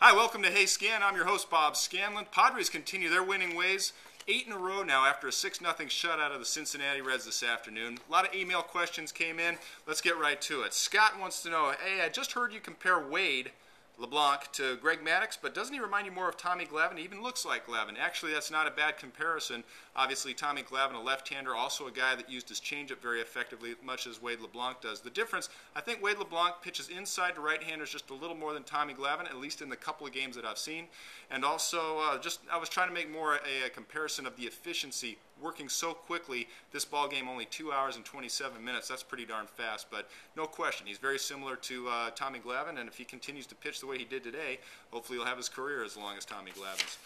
Hi, welcome to HeyScan. I'm your host, Bob Scanlan. Padres continue their winning ways. 8 in a row now after a 6-0 shutout of the Cincinnati Reds this afternoon. A lot of email questions came in. Let's get right to it. Scott wants to know, hey, I just heard you compare Wade LeBlanc to Greg Maddux, but doesn't he remind you more of Tommy Glavine? He even looks like Glavine. Actually, that's not a bad comparison. Obviously, Tommy Glavine, a left-hander, also a guy that used his changeup very effectively, much as Wade LeBlanc does. The difference, I think Wade LeBlanc pitches inside to right-handers just a little more than Tommy Glavine, at least in the couple of games that I've seen. And also, I was trying to make more a comparison of the efficiency working so quickly. This ball game only 2 hours and 27 minutes. That's pretty darn fast, but no question, he's very similar to Tommy Glavine, and if he continues to pitch the way he did today, hopefully he'll have his career as long as Tommy Glavine's.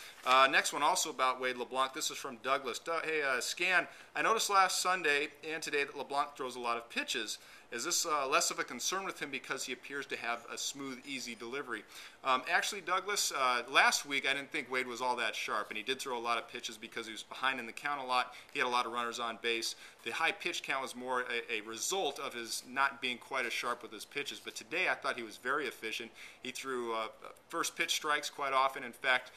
Next one also about Wade LeBlanc. This is from Douglas. Hey, Scan, I noticed last Sunday and today that LeBlanc throws a lot of pitches. Is this less of a concern with him because he appears to have a smooth, easy delivery? Actually, Douglas, last week I didn't think Wade was all that sharp, and he did throw a lot of pitches because he was behind in the count a lot. He had a lot of runners on base. The high pitch count was more a result of his not being quite as sharp with his pitches. But today I thought he was very efficient. He threw first pitch strikes quite often. In fact,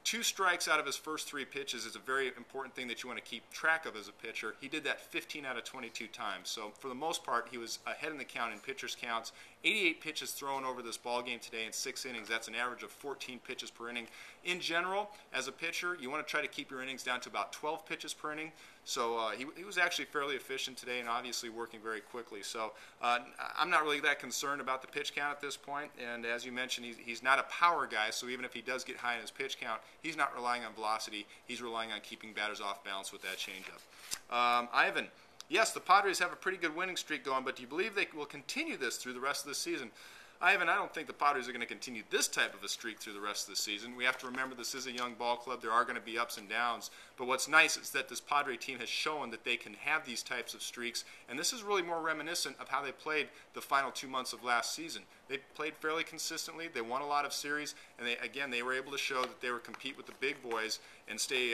2 strikes out of his first 3 pitches is a very important thing that you want to keep track of as a pitcher. He did that 15 out of 22 times. So for the most part, he was ahead in the count in pitchers' counts. 88 pitches thrown over this ball game today in 6 innings. That's an average of 14 pitches per inning. In general, as a pitcher, you want to try to keep your innings down to about 12 pitches per inning. So he was actually fairly efficient today and obviously working very quickly. So I'm not really that concerned about the pitch count at this point. And as you mentioned, he's not a power guy, so even if he does get high in his pitch count, he's not relying on velocity. He's relying on keeping batters off balance with that changeup. Ivan, yes, the Padres have a pretty good winning streak going, but do you believe they will continue this through the rest of the season? Ivan, I don't think the Padres are going to continue this type of a streak through the rest of the season. We have to remember this is a young ball club. There are going to be ups and downs. But what's nice is that this Padre team has shown that they can have these types of streaks. And this is really more reminiscent of how they played the final 2 months of last season. They played fairly consistently. They won a lot of series. And they were able to show that they would compete with the big boys and stay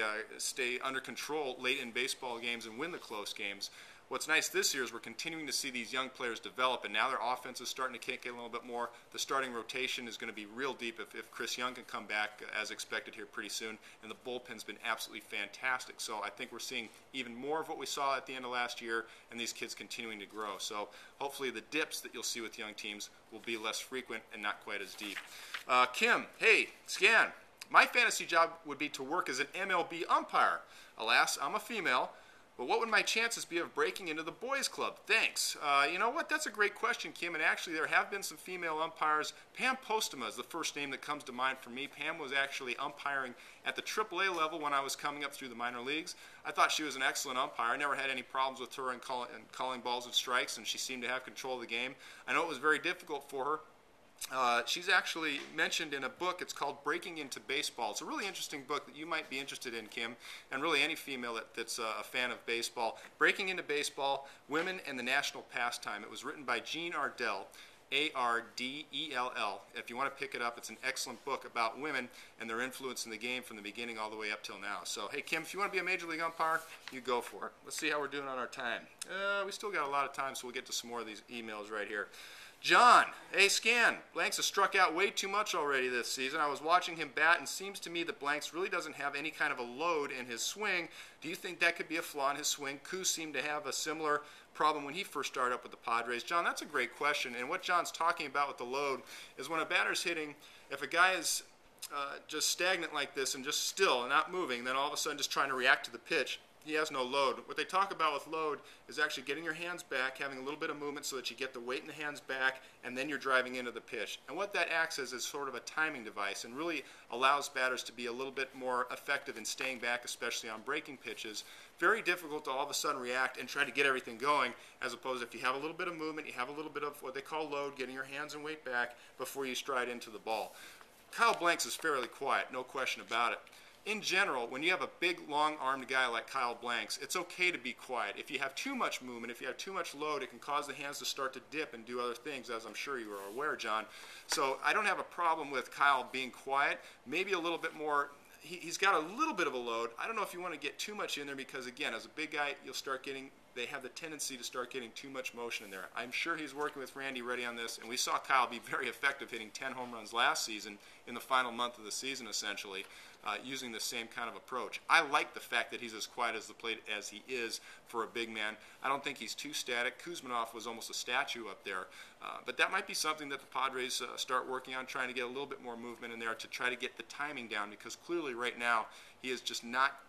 under control late in baseball games and win the close games. What's nice this year is we're continuing to see these young players develop, and now their offense is starting to kick in a little bit more. The starting rotation is going to be real deep if Chris Young can come back as expected here pretty soon, and the bullpen's been absolutely fantastic. So I think we're seeing even more of what we saw at the end of last year, and these kids continuing to grow. So hopefully the dips that you'll see with young teams will be less frequent and not quite as deep. Kim, hey, Scan, my fantasy job would be to work as an MLB umpire. Alas, I'm a female. But what would my chances be of breaking into the boys club? Thanks. You know what? That's a great question, Kim. And actually, there have been some female umpires. Pam Postema is the first name that comes to mind for me. Pam was actually umpiring at the AAA level when I was coming up through the minor leagues. I thought she was an excellent umpire. I never had any problems with her in calling balls and strikes, and she seemed to have control of the game. I know it was very difficult for her. She's actually mentioned in a book. It's called Breaking into Baseball. It's a really interesting book that you might be interested in, Kim, and really any female that's a fan of baseball. Breaking into Baseball, Women and the National Pastime. It was written by Jean Ardell, Ardell. If you want to pick it up, it's an excellent book about women and their influence in the game from the beginning all the way up till now. So, hey, Kim, if you want to be a Major League umpire, you go for it. Let's see how we're doing on our time. We still got a lot of time, so we'll get to some more of these emails right here. John, hey, Scan, Blanks has struck out way too much already this season. I was watching him bat, and seems to me that Blanks really doesn't have any kind of a load in his swing. Do you think that could be a flaw in his swing? Kuz seemed to have a similar problem when he first started up with the Padres. John, that's a great question, and what John's talking about with the load is when a batter's hitting, if a guy is just stagnant like this and just still and not moving, then all of a sudden just trying to react to the pitch, he has no load. What they talk about with load is actually getting your hands back, having a little bit of movement so that you get the weight in the hands back, and then you're driving into the pitch. And what that acts as is sort of a timing device and really allows batters to be a little bit more effective in staying back, especially on breaking pitches. Very difficult to all of a sudden react and try to get everything going, as opposed to if you have a little bit of movement, you have a little bit of what they call load, getting your hands and weight back before you stride into the ball. Kyle Blanks is fairly quiet, no question about it. In general, when you have a big, long-armed guy like Kyle Blanks, it's okay to be quiet. If you have too much movement, if you have too much load, it can cause the hands to start to dip and do other things, as I'm sure you are aware, John. So I don't have a problem with Kyle being quiet. Maybe a little bit more. He's got a little bit of a load. I don't know if you want to get too much in there because, again, as a big guy, you'll start getting they have the tendency to start getting too much motion in there. I'm sure he's working with Randy Reddy on this, and we saw Kyle be very effective hitting 10 home runs last season in the final month of the season, essentially, using the same kind of approach. I like the fact that he's as quiet as the plate as he is for a big man. I don't think he's too static. Kuzmanov was almost a statue up there, but that might be something that the Padres start working on, trying to get a little bit more movement in there to try to get the timing down, because clearly right now he is just not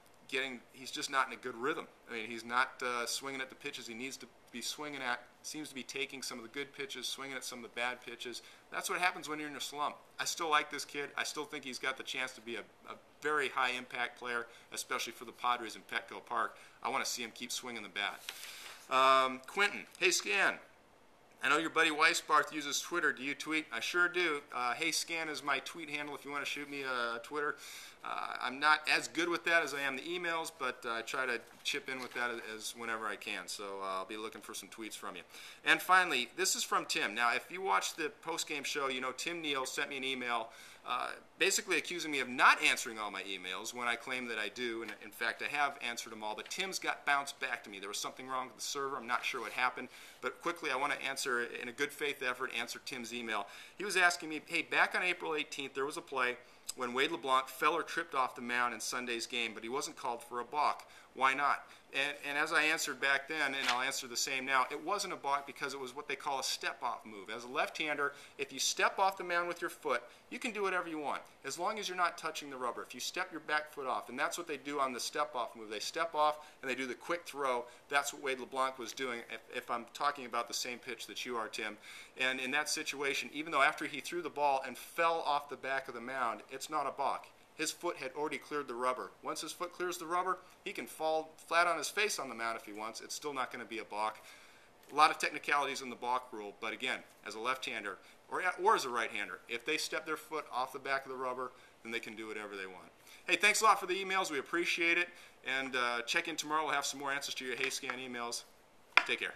he's just not in a good rhythm. I mean, he's not swinging at the pitches he needs to be swinging at. Seems to be taking some of the good pitches, swinging at some of the bad pitches. That's what happens when you're in a slump. I still like this kid. I still think he's got the chance to be a very high impact player, especially for the Padres in Petco Park. I want to see him keep swinging the bat. Quentin, hey Scan. I know your buddy Weisbarth uses Twitter. Do you tweet? I sure do. HeyScan is my tweet handle if you want to shoot me a Twitter. I'm not as good with that as I am the emails, but I try to chip in with that as whenever I can. So I'll be looking for some tweets from you. And finally, this is from Tim. Now, if you watch the post-game show, you know Tim Neal sent me an email basically accusing me of not answering all my emails when I claim that I do. And in fact, I have answered them all. But Tim's got bounced back to me. There was something wrong with the server. I'm not sure what happened. But quickly, I want to answer, in a good faith effort, answer Tim's email. He was asking me, hey, back on April 18th, there was a play when Wade LeBlanc fell or tripped off the mound in Sunday's game, but he wasn't called for a balk. Why not? And as I answered back then, and I'll answer the same now, it wasn't a balk because it was what they call a step-off move. As a left-hander, if you step off the mound with your foot, you can do whatever you want, as long as you're not touching the rubber. If you step your back foot off, and that's what they do on the step-off move. They step off, and they do the quick throw. That's what Wade LeBlanc was doing, if I'm talking about the same pitch that you are, Tim. And in that situation, even though after he threw the ball and fell off the back of the mound, it's not a balk. His foot had already cleared the rubber. Once his foot clears the rubber, he can fall flat on his face on the mound if he wants. It's still not going to be a balk. A lot of technicalities in the balk rule, but again, as a left-hander or as a right-hander, if they step their foot off the back of the rubber, then they can do whatever they want. Hey, thanks a lot for the emails. We appreciate it. And check in tomorrow. We'll have some more answers to your HeyScan emails. Take care.